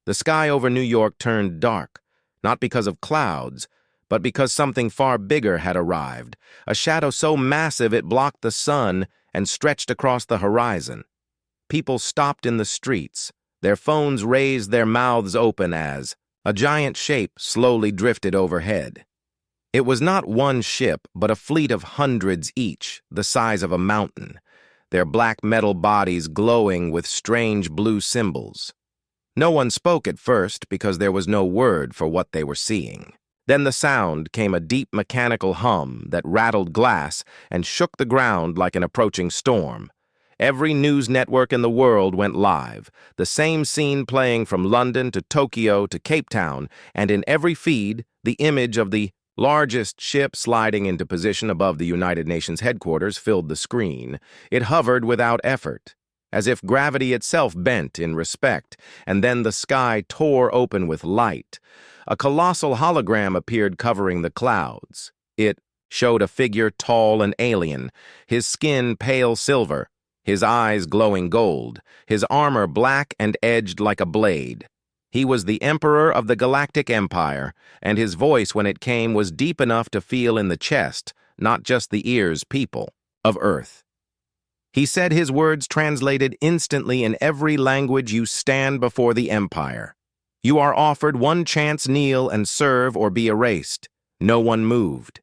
The sky over New York turned dark, not because of clouds, but because something far bigger had arrived, a shadow so massive it blocked the sun and stretched across the horizon. People stopped in the streets, their phones raised their mouths open as a giant shape slowly drifted overhead. It was not one ship, but a fleet of hundreds each, the size of a mountain, their black metal bodies glowing with strange blue symbols. No one spoke at first because there was no word for what they were seeing. Then the sound came, a deep mechanical hum that rattled glass and shook the ground like an approaching storm. Every news network in the world went live, the same scene playing from London to Tokyo to Cape Town, and in every feed, the image of the largest ship sliding into position above the United Nations headquarters filled the screen. It hovered without effort, as if gravity itself bent in respect, and then the sky tore open with light. A colossal hologram appeared covering the clouds. It showed a figure tall and alien, his skin pale silver, his eyes glowing gold, his armor black and edged like a blade. He was the Emperor of the Galactic Empire, and his voice when it came was deep enough to feel in the chest, not just the ears, people of Earth. He said his words translated instantly in every language: you stand before the Empire. You are offered one chance: kneel and serve or be erased. No one moved.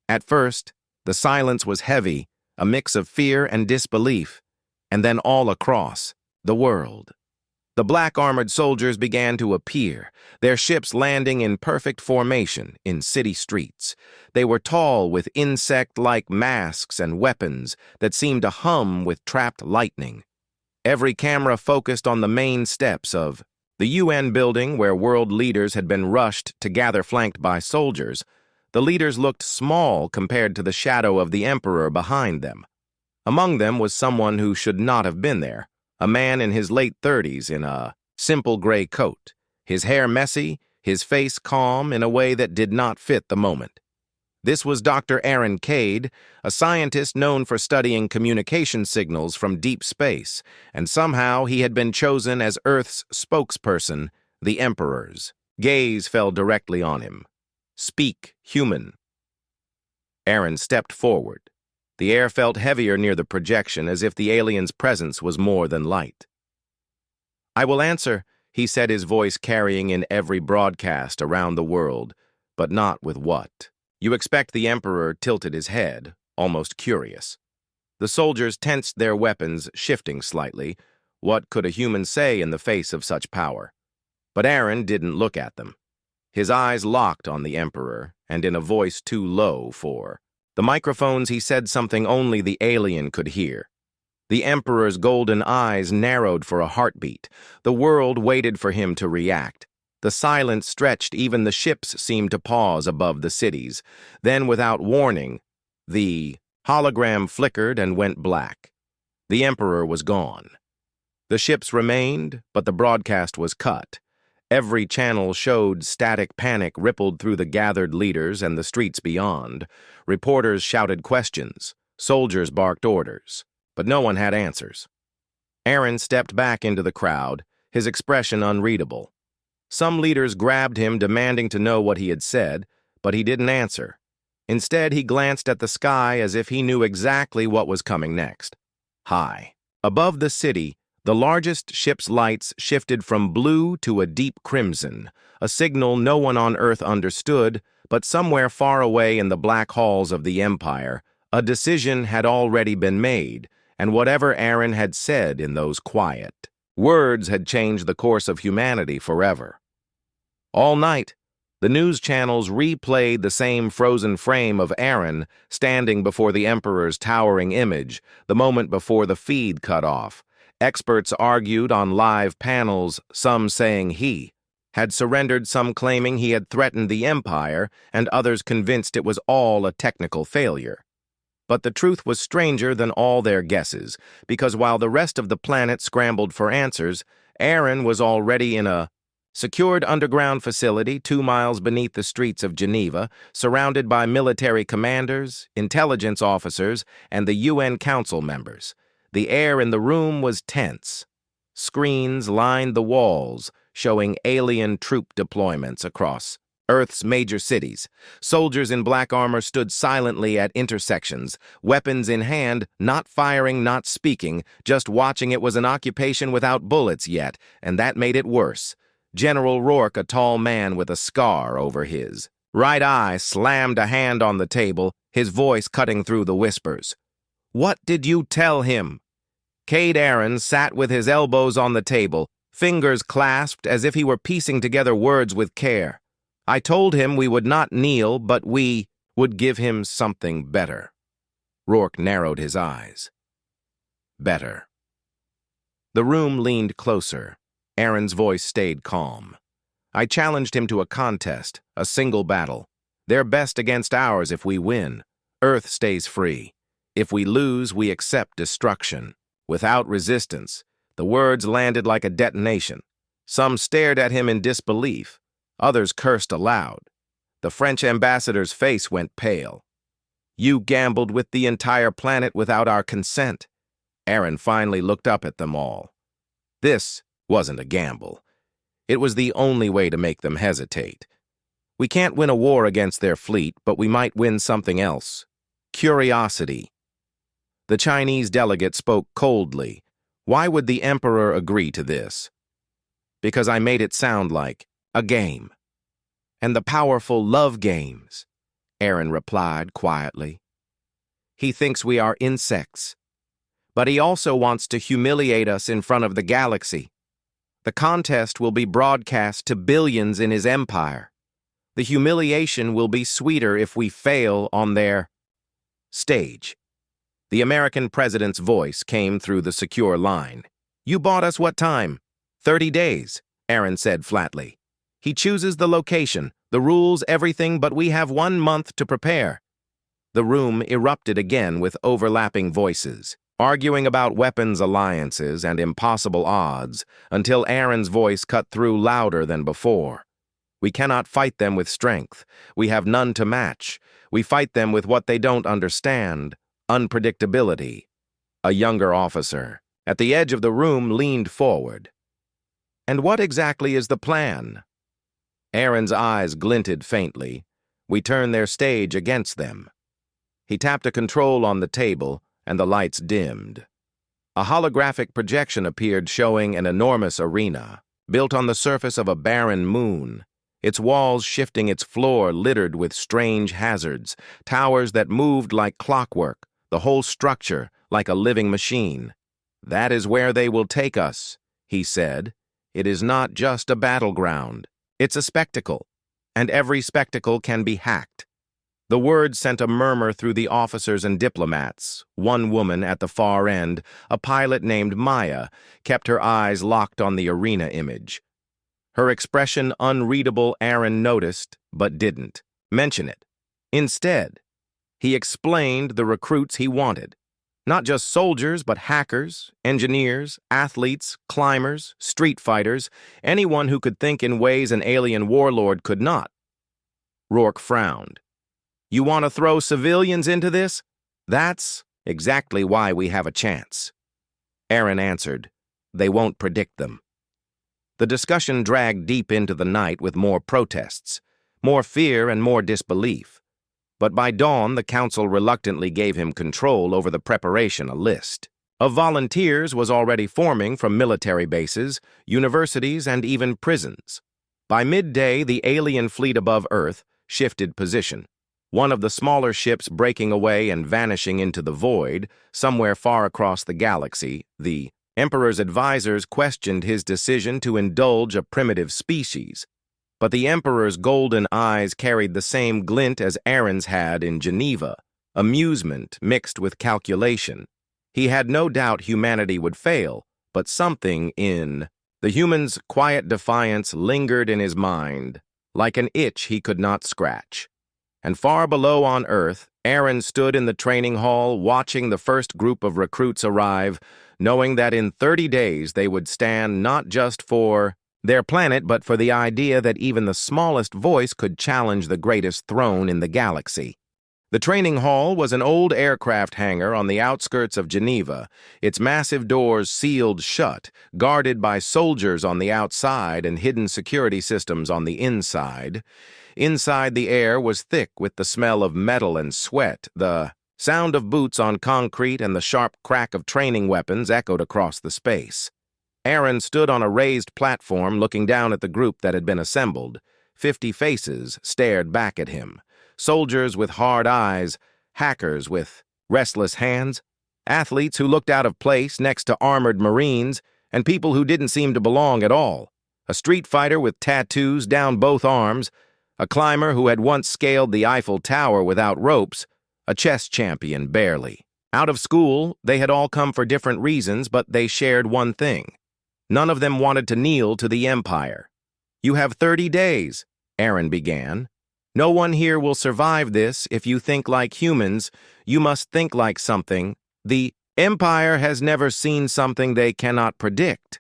At first, the silence was heavy, a mix of fear and disbelief, and then all across the world. The black armored soldiers began to appear, their ships landing in perfect formation in city streets. They were tall, with insect-like masks and weapons that seemed to hum with trapped lightning. Every camera focused on the main steps of the UN building, where world leaders had been rushed to gather flanked by soldiers. The leaders looked small compared to the shadow of the Emperor behind them. Among them was someone who should not have been there, a man in his late 30s in a simple gray coat, his hair messy, his face calm in a way that did not fit the moment. This was Dr. Aaron Cade, a scientist known for studying communication signals from deep space, and somehow he had been chosen as Earth's spokesperson, the Emperor's. Gaze fell directly on him. "Speak, human." Aaron stepped forward. The air felt heavier near the projection, as if the alien's presence was more than light. "I will answer," he said, his voice carrying in every broadcast around the world, but not with what. "You expect." The Emperor tilted his head, almost curious. The soldiers tensed their weapons, shifting slightly. What could a human say in the face of such power? But Aaron didn't look at them. His eyes locked on the Emperor, and in a voice too low for the microphones, he said something only the alien could hear. The Emperor's golden eyes narrowed for a heartbeat. The world waited for him to react. The silence stretched, even the ships seemed to pause above the cities. Then, without warning, the hologram flickered and went black. The Emperor was gone. The ships remained, but the broadcast was cut. Every channel showed static panic rippled through the gathered leaders and the streets beyond. Reporters shouted questions. Soldiers barked orders. But no one had answers. Aaron stepped back into the crowd, his expression unreadable. Some leaders grabbed him, demanding to know what he had said, but he didn't answer. Instead, he glanced at the sky as if he knew exactly what was coming next. High above the city, the largest ship's lights shifted from blue to a deep crimson, a signal no one on Earth understood, but somewhere far away in the black halls of the Empire, a decision had already been made, and whatever Aaron had said in those quiet words had changed the course of humanity forever. All night, the news channels replayed the same frozen frame of Aaron standing before the Emperor's towering image, the moment before the feed cut off. Experts argued on live panels, some saying he had surrendered, some claiming he had threatened the Empire, and others convinced it was all a technical failure. But the truth was stranger than all their guesses, because while the rest of the planet scrambled for answers, Aaron was already in a secured underground facility 2 miles beneath the streets of Geneva, surrounded by military commanders, intelligence officers, and the UN Council members. The air in the room was tense. Screens lined the walls, showing alien troop deployments across Earth's major cities. Soldiers in black armor stood silently at intersections, weapons in hand, not firing, not speaking, just watching. It was an occupation without bullets yet, and that made it worse. General Rourke, a tall man with a scar over his right eye, slammed a hand on the table, his voice cutting through the whispers. "What did you tell him?" Cade Aaron sat with his elbows on the table, fingers clasped as if he were piecing together words with care. "I told him we would not kneel, but we would give him something better." Rourke narrowed his eyes. Better. The room leaned closer. Aaron's voice stayed calm. "I challenged him to a contest, a single battle. Their best against ours. If we win, Earth stays free. If we lose, we accept destruction. Without resistance." The words landed like a detonation. Some stared at him in disbelief. Others cursed aloud. The French ambassador's face went pale. "You gambled with the entire planet without our consent." Aaron finally looked up at them all. This wasn't a gamble. It was the only way to make them hesitate. "We can't win a war against their fleet, but we might win something else. Curiosity." The Chinese delegate spoke coldly. "Why would the Emperor agree to this?" "Because I made it sound like a game. And the powerful love games," Aaron replied quietly. "He thinks we are insects. But he also wants to humiliate us in front of the galaxy. The contest will be broadcast to billions in his empire. The humiliation will be sweeter if we fail on their stage." The American president's voice came through the secure line. "You bought us what time?" 30 days, Aaron said flatly. "He chooses the location, the rules, everything, but we have 1 month to prepare." The room erupted again with overlapping voices, arguing about weapons alliances and impossible odds, until Aaron's voice cut through louder than before. "We cannot fight them with strength. We have none to match. We fight them with what they don't understand, unpredictability." A younger officer, at the edge of the room, leaned forward. "And what exactly is the plan?" Aaron's eyes glinted faintly. "We turn their stage against them." He tapped a control on the table, and the lights dimmed. A holographic projection appeared showing an enormous arena, built on the surface of a barren moon, its walls shifting, its floor littered with strange hazards, towers that moved like clockwork, the whole structure like a living machine. "That is where they will take us," he said. "It is not just a battleground. It's a spectacle, and every spectacle can be hacked." The words sent a murmur through the officers and diplomats. One woman at the far end, a pilot named Maya, kept her eyes locked on the arena image. Her expression unreadable. Aaron noticed, but didn't mention it. Instead, he explained the recruits he wanted. Not just soldiers, but hackers, engineers, athletes, climbers, street fighters, anyone who could think in ways an alien warlord could not. Rourke frowned. "You want to throw civilians into this? That's exactly why we have a chance." Aaron answered, "They won't predict them." The discussion dragged deep into the night with more protests, more fear and more disbelief. But by dawn, the council reluctantly gave him control over the preparation. A list of volunteers was already forming from military bases, universities, and even prisons. By midday, the alien fleet above Earth shifted position. One of the smaller ships breaking away and vanishing into the void, somewhere far across the galaxy. The Emperor's advisors questioned his decision to indulge a primitive species, but the Emperor's golden eyes carried the same glint as Aaron's had in Geneva, amusement mixed with calculation. He had no doubt humanity would fail, but something in the human's quiet defiance lingered in his mind, like an itch he could not scratch. And far below on Earth, Aaron stood in the training hall watching the first group of recruits arrive, knowing that in 30 days they would stand not just for their planet, but for the idea that even the smallest voice could challenge the greatest throne in the galaxy. The training hall was an old aircraft hangar on the outskirts of Geneva, its massive doors sealed shut, guarded by soldiers on the outside and hidden security systems on the inside. Inside, the air was thick with the smell of metal and sweat. The sound of boots on concrete and the sharp crack of training weapons echoed across the space. Aaron stood on a raised platform looking down at the group that had been assembled. 50 faces stared back at him. Soldiers with hard eyes, hackers with restless hands, athletes who looked out of place next to armored Marines, and people who didn't seem to belong at all. A street fighter with tattoos down both arms, a climber who had once scaled the Eiffel Tower without ropes, a chess champion barely. Out of school, they had all come for different reasons, but they shared one thing. None of them wanted to kneel to the Empire. "You have 30 days, Aaron began. "No one here will survive this. If you think like humans, you must think like something. The Empire has never seen something they cannot predict."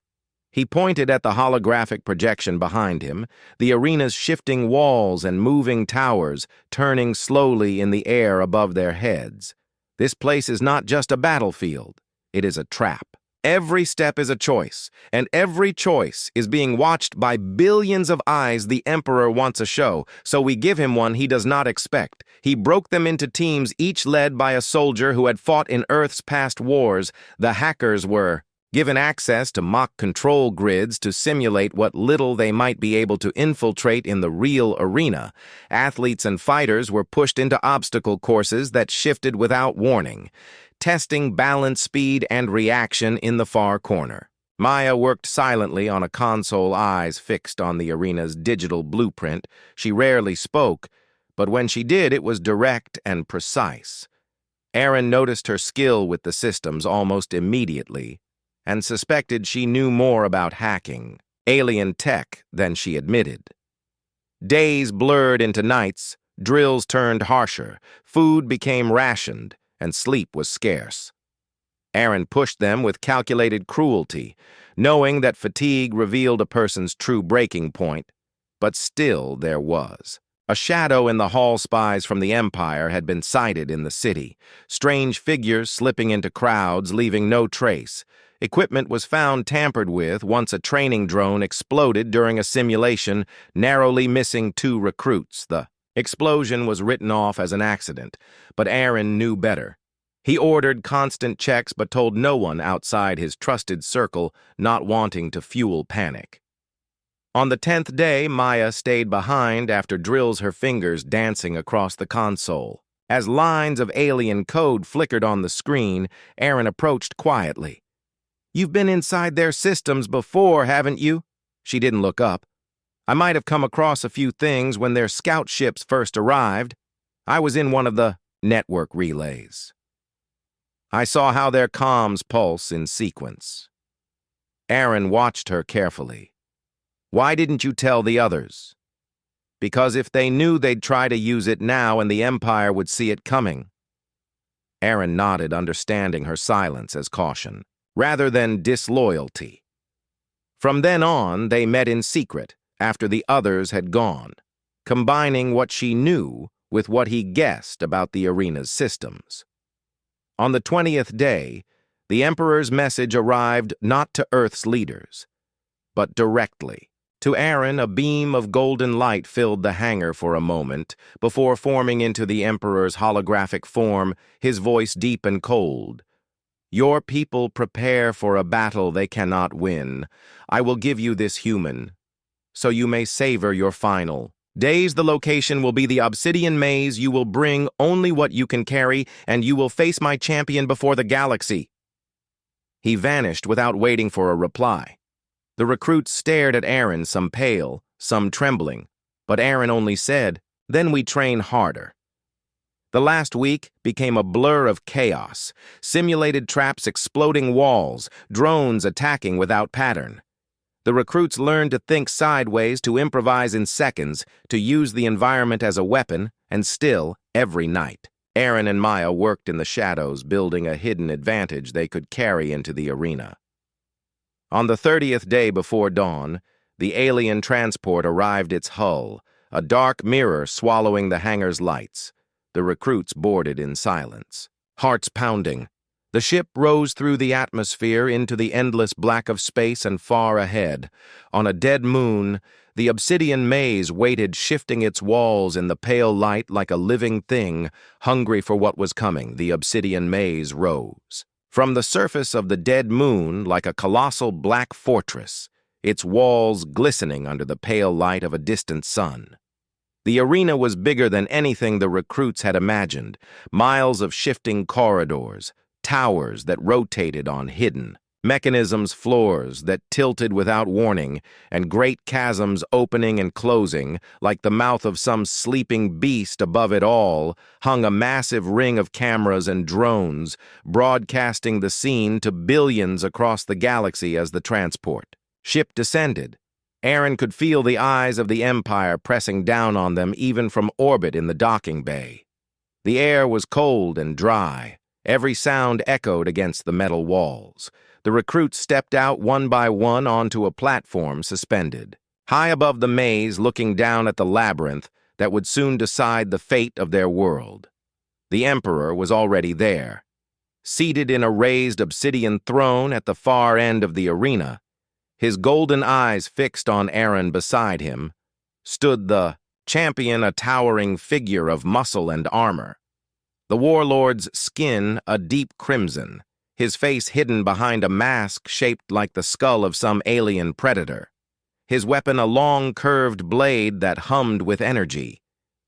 He pointed at the holographic projection behind him, the arena's shifting walls and moving towers turning slowly in the air above their heads. "This place is not just a battlefield. It is a trap. Every step is a choice, and every choice is being watched by billions of eyes. The Emperor wants a show, so we give him one he does not expect. He broke them into teams, each led by a soldier who had fought in Earth's past wars. The hackers were given access to mock control grids to simulate what little they might be able to infiltrate in the real arena. Athletes and fighters were pushed into obstacle courses that shifted without warning, testing balance, speed, and reaction in the far corner. Maya worked silently on a console, eyes fixed on the arena's digital blueprint. She rarely spoke, but when she did, it was direct and precise. Aaron noticed her skill with the systems almost immediately, and suspected she knew more about hacking, alien tech, than she admitted. Days blurred into nights, drills turned harsher, food became rationed, and sleep was scarce. Aaron pushed them with calculated cruelty, knowing that fatigue revealed a person's true breaking point, but still there was. A shadow in the hall. Spies from the Empire had been sighted in the city, strange figures slipping into crowds, leaving no trace. Equipment was found tampered with once a training drone exploded during a simulation, narrowly missing 2 recruits. The explosion was written off as an accident, but Aaron knew better. He ordered constant checks but told no one outside his trusted circle, not wanting to fuel panic. On the 10th day, Maya stayed behind after drills, her fingers dancing across the console. As lines of alien code flickered on the screen, Aaron approached quietly. "You've been inside their systems before, haven't you?" She didn't look up. "I might have come across a few things when their scout ships first arrived. I was in one of the network relays. I saw how their comms pulse in sequence." Aaron watched her carefully. "Why didn't you tell the others?" "Because if they knew, they'd try to use it now and the Empire would see it coming." Aaron nodded, understanding her silence as caution, rather than disloyalty. From then on, they met in secret, after the others had gone, combining what she knew with what he guessed about the arena's systems. On the 20th day, the Emperor's message arrived not to Earth's leaders, but directly. To Aaron, a beam of golden light filled the hangar for a moment, before forming into the Emperor's holographic form, his voice deep and cold. "Your people prepare for a battle they cannot win. I will give you this human, so you may savor your final days. The location will be the obsidian maze. You will bring only what you can carry, and you will face my champion before the galaxy." He vanished without waiting for a reply. The recruits stared at Aaron, some pale, some trembling, but Aaron only said, "Then we train harder." The last week became a blur of chaos, simulated traps, exploding walls, drones attacking without pattern. The recruits learned to think sideways, to improvise in seconds, to use the environment as a weapon, and still, every night, Aaron and Maya worked in the shadows, building a hidden advantage they could carry into the arena. On the 30th day before dawn, the alien transport arrived its hull, a dark mirror swallowing the hangar's lights. The recruits boarded in silence, hearts pounding. The ship rose through the atmosphere into the endless black of space and far ahead. On a dead moon, the obsidian maze waited, shifting its walls in the pale light like a living thing, hungry for what was coming. The obsidian maze rose. From the surface of the dead moon, like a colossal black fortress, its walls glistening under the pale light of a distant sun. The arena was bigger than anything the recruits had imagined, miles of shifting corridors, towers that rotated on hidden mechanisms, floors that tilted without warning, and great chasms opening and closing. Like the mouth of some sleeping beast above it all hung a massive ring of cameras and drones, broadcasting the scene to billions across the galaxy as the transport ship descended. Aaron could feel the eyes of the Empire pressing down on them even from orbit in the docking bay. The air was cold and dry. Every sound echoed against the metal walls. The recruits stepped out one by one onto a platform suspended, high above the maze, looking down at the labyrinth that would soon decide the fate of their world. The Emperor was already there. Seated in a raised obsidian throne at the far end of the arena, his golden eyes fixed on Aaron beside him, stood the champion, a towering figure of muscle and armor. The warlord's skin a deep crimson, his face hidden behind a mask shaped like the skull of some alien predator. His weapon a long, curved blade that hummed with energy.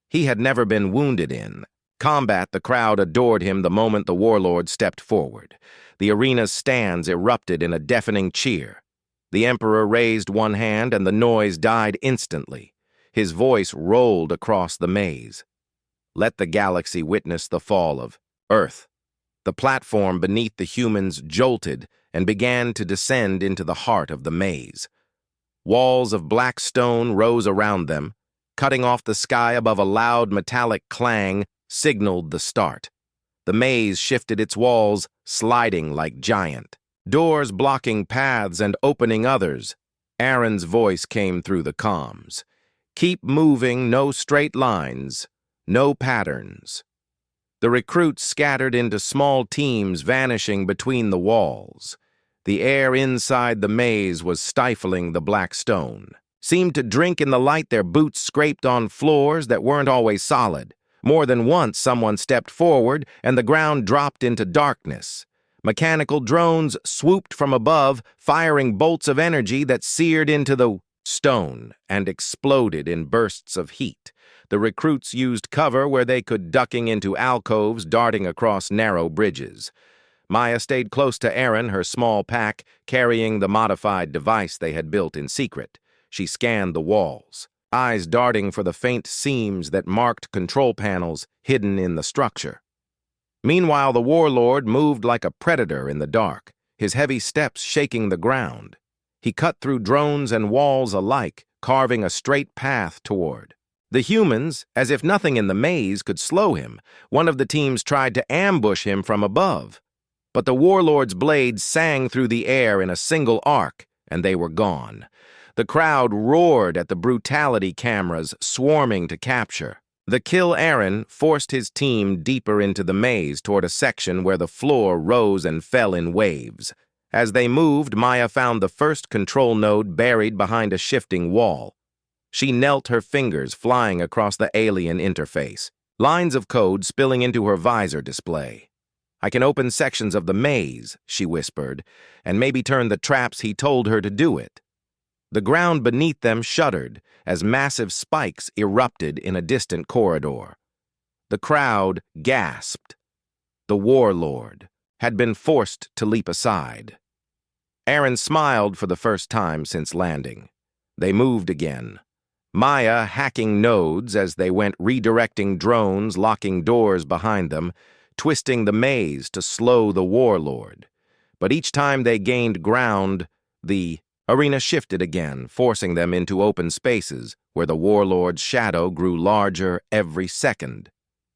He had never been wounded in combat. The crowd adored him the moment the warlord stepped forward. The arena's stands erupted in a deafening cheer. The Emperor raised one hand and the noise died instantly. His voice rolled across the maze. Let the galaxy witness the fall of Earth. The platform beneath the humans jolted and began to descend into the heart of the maze. Walls of black stone rose around them, cutting off the sky above. A loud metallic clang signaled the start. The maze shifted its walls, sliding like giant doors, blocking paths and opening others. Aaron's voice came through the comms. Keep moving, no straight lines. No patterns. The recruits scattered into small teams, vanishing between the walls. The air inside the maze was stifling. The black stone seemed to drink in the light. Their boots scraped on floors that weren't always solid. More than once, someone stepped forward, and the ground dropped into darkness. Mechanical drones swooped from above, firing bolts of energy that seared into the stone and exploded in bursts of heat. The recruits used cover where they could, ducking into alcoves, darting across narrow bridges. Maya stayed close to Aaron, her small pack carrying the modified device they had built in secret. She scanned the walls, eyes darting for the faint seams that marked control panels hidden in the structure. Meanwhile, the warlord moved like a predator in the dark, his heavy steps shaking the ground. He cut through drones and walls alike, carving a straight path toward the humans. As if nothing in the maze could slow him, one of the teams tried to ambush him from above. But the warlord's blade sang through the air in a single arc, and they were gone. The crowd roared at the brutality cameras swarming to capture. The kill Aaron forced his team deeper into the maze toward a section where the floor rose and fell in waves. As they moved, Maya found the first control node buried behind a shifting wall. She knelt, her fingers flying across the alien interface, lines of code spilling into her visor display. I can open sections of the maze, she whispered, and maybe turn the traps. He told her to do it. The ground beneath them shuddered as massive spikes erupted in a distant corridor. The crowd gasped. The warlord had been forced to leap aside. Aaron smiled for the first time since landing. They moved again. Maya hacking nodes as they went, redirecting drones, locking doors behind them, twisting the maze to slow the warlord. But each time they gained ground, the arena shifted again, forcing them into open spaces where the warlord's shadow grew larger every second.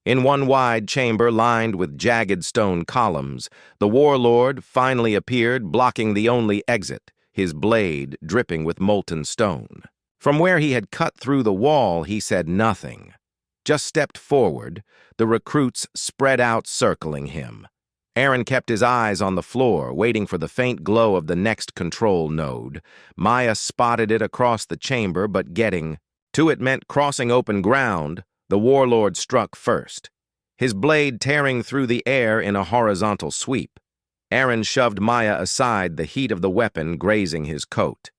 In one wide chamber lined with jagged stone columns, the warlord finally appeared, blocking the only exit, his blade dripping with molten stone. From where he had cut through the wall, he said nothing, just stepped forward, the recruits spread out circling him. Aaron kept his eyes on the floor, waiting for the faint glow of the next control node. Maya spotted it across the chamber, but getting to it meant crossing open ground. The warlord struck first, his blade tearing through the air in a horizontal sweep. Aaron shoved Maya aside, the heat of the weapon grazing his coat.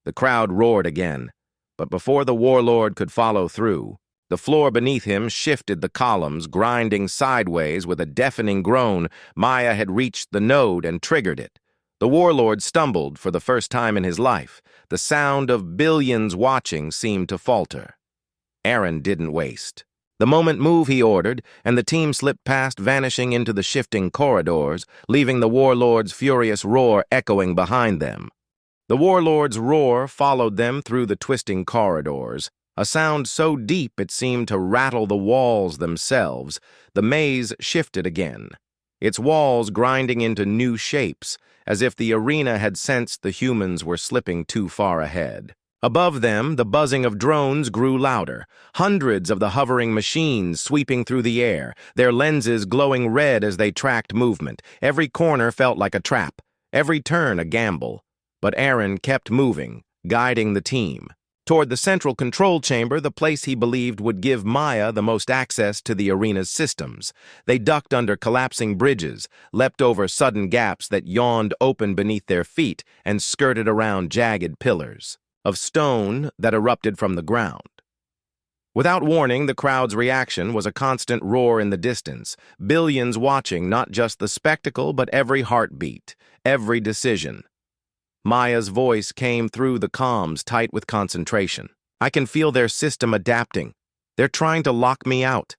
The crowd roared again, but before the warlord could follow through, the floor beneath him shifted, the columns grinding sideways with a deafening groan. Maya had reached the node and triggered it. The warlord stumbled for the first time in his life. The sound of billions watching seemed to falter. Aaron didn't waste. The moment move, he ordered, and the team slipped past, vanishing into the shifting corridors, leaving the warlord's furious roar echoing behind them. The warlord's roar followed them through the twisting corridors, a sound so deep it seemed to rattle the walls themselves. The maze shifted again, its walls grinding into new shapes, as if the arena had sensed the humans were slipping too far ahead. Above them, the buzzing of drones grew louder, hundreds of the hovering machines sweeping through the air, their lenses glowing red as they tracked movement. Every corner felt like a trap, every turn a gamble. But Aaron kept moving, guiding the team toward the central control chamber, the place he believed would give Maya the most access to the arena's systems. They ducked under collapsing bridges, leapt over sudden gaps that yawned open beneath their feet, and skirted around jagged pillars of stone that erupted from the ground. Without warning, the crowd's reaction was a constant roar in the distance, billions watching not just the spectacle but every heartbeat, every decision. Maya's voice came through the comms, tight with concentration. "I can feel their system adapting. They're trying to lock me out."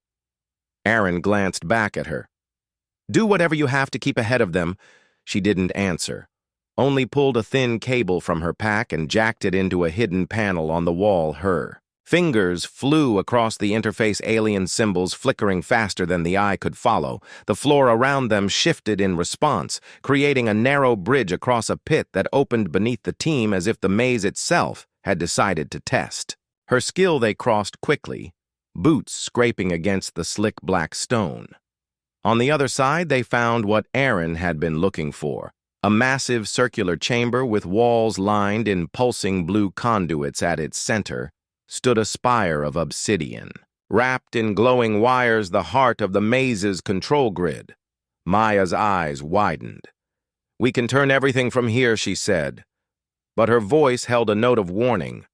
Aaron glanced back at her. "Do whatever you have to keep ahead of them." She didn't answer, only pulled a thin cable from her pack and jacked it into a hidden panel on the wall. Her fingers flew across the interface, alien symbols flickering faster than the eye could follow. The floor around them shifted in response, creating a narrow bridge across a pit that opened beneath the team as if the maze itself had decided to test her skill. They crossed quickly, boots scraping against the slick black stone. On the other side, they found what Aaron had been looking for. A massive circular chamber with walls lined in pulsing blue conduits. At its center stood a spire of obsidian, wrapped in glowing wires, the heart of the maze's control grid. Maya's eyes widened. "We can turn everything from here," she said. But her voice held a note of warning.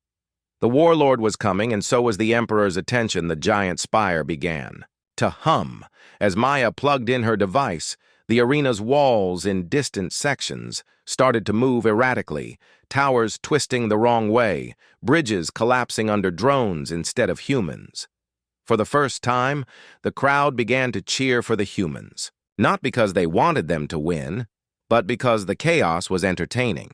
The warlord was coming, and so was the Emperor's attention. The giant spire began to hum as Maya plugged in her device. The arena's walls, in distant sections, started to move erratically, towers twisting the wrong way, bridges collapsing under drones instead of humans. For the first time, the crowd began to cheer for the humans, not because they wanted them to win, but because the chaos was entertaining.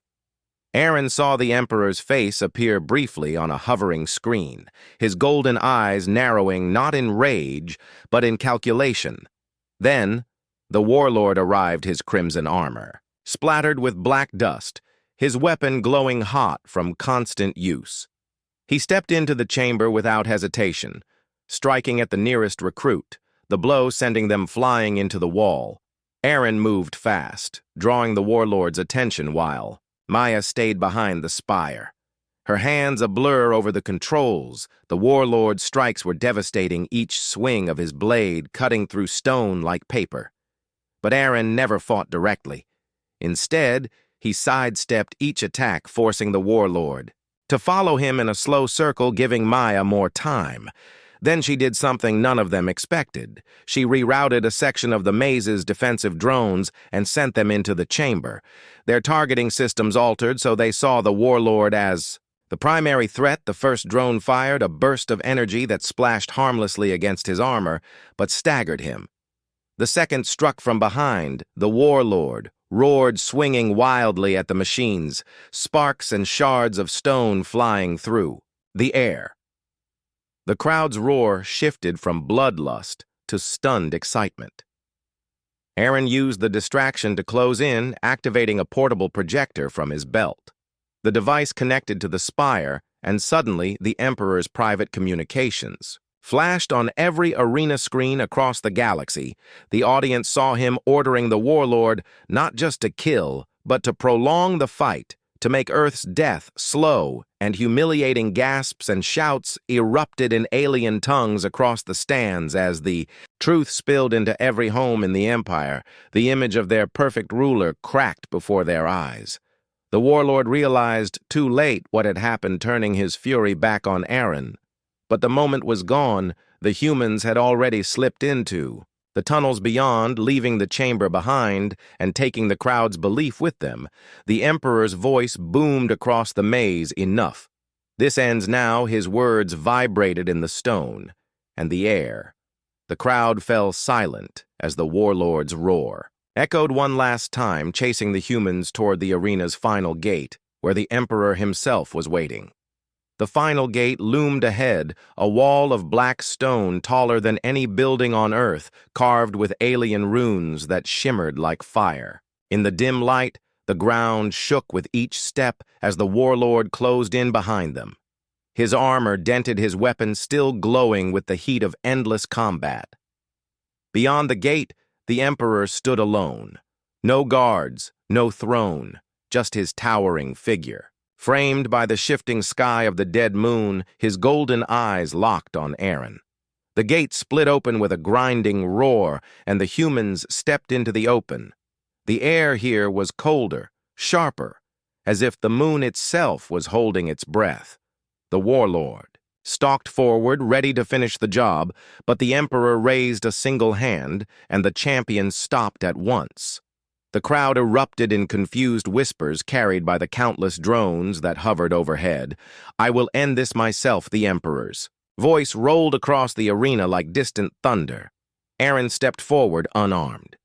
Aaron saw the Emperor's face appear briefly on a hovering screen, his golden eyes narrowing not in rage, but in calculation. Then, the warlord arrived, his crimson armor splattered with black dust, his weapon glowing hot from constant use. He stepped into the chamber without hesitation, striking at the nearest recruit, the blow sending them flying into the wall. Aaron moved fast, drawing the warlord's attention while Maya stayed behind the spire, her hands a blur over the controls. The warlord's strikes were devastating, each swing of his blade cutting through stone like paper. But Aaron never fought directly. Instead, he sidestepped each attack, forcing the warlord to follow him in a slow circle, giving Maya more time. Then she did something none of them expected. She rerouted a section of the maze's defensive drones and sent them into the chamber. Their targeting systems altered so they saw the warlord as the primary threat. The first drone fired a burst of energy that splashed harmlessly against his armor, but staggered him. The second struck from behind. The warlord roared, swinging wildly at the machines, sparks and shards of stone flying through the air. The crowd's roar shifted from bloodlust to stunned excitement. Aaron used the distraction to close in, activating a portable projector from his belt. The device connected to the spire, and suddenly the Emperor's private communications flashed on every arena screen across the galaxy. The audience saw him ordering the warlord not just to kill, but to prolong the fight, to make Earth's death slow, and humiliating gasps and shouts erupted in alien tongues across the stands as the truth spilled into every home in the Empire. The image of their perfect ruler cracked before their eyes. The warlord realized too late what had happened, turning his fury back on Aaron. But the moment was gone. The humans had already slipped into the tunnels beyond, leaving the chamber behind and taking the crowd's belief with them. The Emperor's voice boomed across the maze, "Enough. This ends now." His words vibrated in the stone and the air. The crowd fell silent as the warlord's roar echoed one last time, chasing the humans toward the arena's final gate, where the Emperor himself was waiting. The final gate loomed ahead, a wall of black stone taller than any building on Earth, carved with alien runes that shimmered like fire. In the dim light, the ground shook with each step as the warlord closed in behind them. His armor dented his weapon, still glowing with the heat of endless combat. Beyond the gate, the Emperor stood alone. No guards, no throne, just his towering figure. Framed by the shifting sky of the dead moon, his golden eyes locked on Aaron. The gate split open with a grinding roar, and the humans stepped into the open. The air here was colder, sharper, as if the moon itself was holding its breath. The warlord stalked forward, ready to finish the job, but the Emperor raised a single hand, and the champion stopped at once. The crowd erupted in confused whispers carried by the countless drones that hovered overhead. "I will end this myself," the Emperor's voice rolled across the arena like distant thunder. Aaron stepped forward unarmed.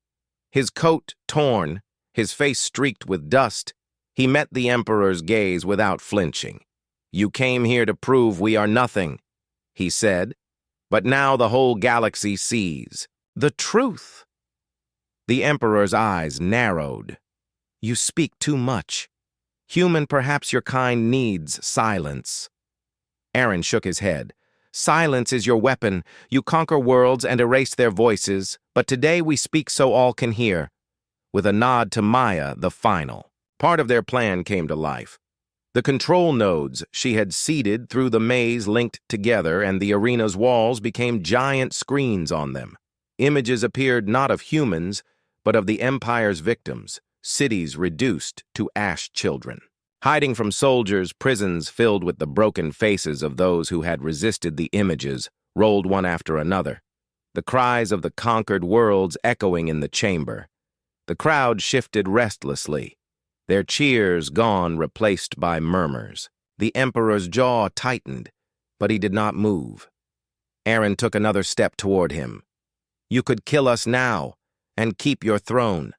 His coat torn, his face streaked with dust, he met the Emperor's gaze without flinching. "You came here to prove we are nothing," he said, "but now the whole galaxy sees the truth." The Emperor's eyes narrowed. "You speak too much. Human, perhaps your kind needs silence." Aaron shook his head. "Silence is your weapon. You conquer worlds and erase their voices, but today we speak so all can hear." With a nod to Maya, the final part of their plan came to life. The control nodes she had seeded through the maze linked together, and the arena's walls became giant screens on them. Images appeared not of humans, but of the Empire's victims, cities reduced to ash children. Hiding from soldiers, prisons filled with the broken faces of those who had resisted the images rolled one after another, the cries of the conquered worlds echoing in the chamber. The crowd shifted restlessly, their cheers gone, replaced by murmurs. The Emperor's jaw tightened, but he did not move. Aaron took another step toward him. "You could kill us now and keep your throne.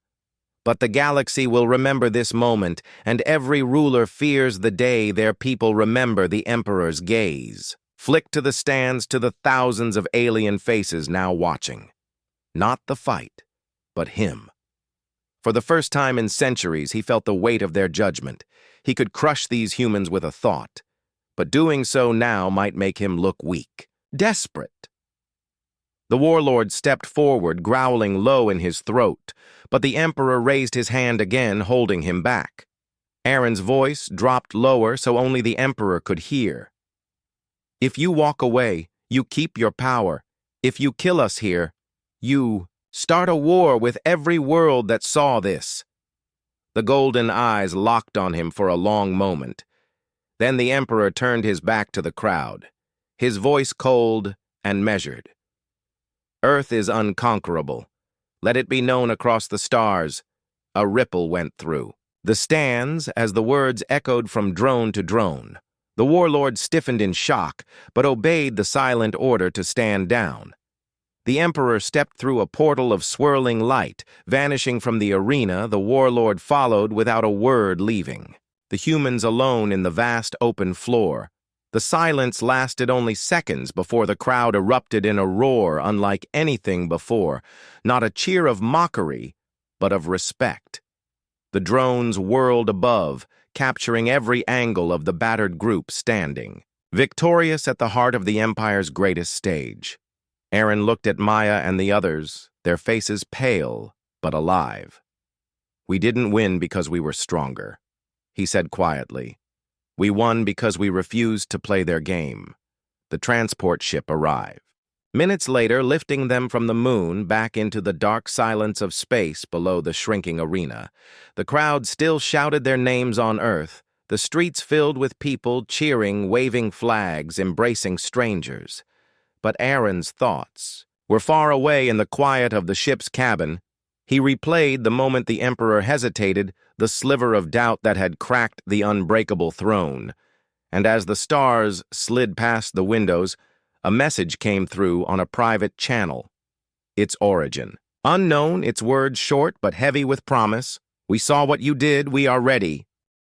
But the galaxy will remember this moment, and every ruler fears the day their people remember the Emperor's gaze. Flick to the stands to the thousands of alien faces now watching. Not the fight, but him. For the first time in centuries, he felt the weight of their judgment. He could crush these humans with a thought, but doing so now might make him look weak, desperate. The warlord stepped forward, growling low in his throat, but the Emperor raised his hand again, holding him back. Aaron's voice dropped lower so only the Emperor could hear. "If you walk away, you keep your power. If you kill us here, you start a war with every world that saw this." The golden eyes locked on him for a long moment. Then the Emperor turned his back to the crowd, his voice cold and measured. "Earth is unconquerable. Let it be known across the stars." A ripple went through the stands as the words echoed from drone to drone. The warlord stiffened in shock, but obeyed the silent order to stand down. The Emperor stepped through a portal of swirling light, vanishing from the arena. The warlord followed without a word, leaving the humans alone in the vast open floor. The silence lasted only seconds before the crowd erupted in a roar unlike anything before, not a cheer of mockery, but of respect. The drones whirled above, capturing every angle of the battered group standing. victorious at the heart of the Empire's greatest stage. Aaron looked at Maya and the others, their faces pale but alive. "We didn't win because we were stronger," he said quietly. "We won because we refused to play their game." The transport ship arrived. Minutes later, lifting them from the moon back into the dark silence of space below the shrinking arena. The crowd still shouted their names on Earth, the streets filled with people cheering, waving flags, embracing strangers. But Aaron's thoughts were far away in the quiet of the ship's cabin. He replayed the moment the Emperor hesitated, the sliver of doubt that had cracked the unbreakable throne. And as the stars slid past the windows, a message came through on a private channel. Its origin. Unknown, its words short but heavy with promise. "We saw what you did, we are ready.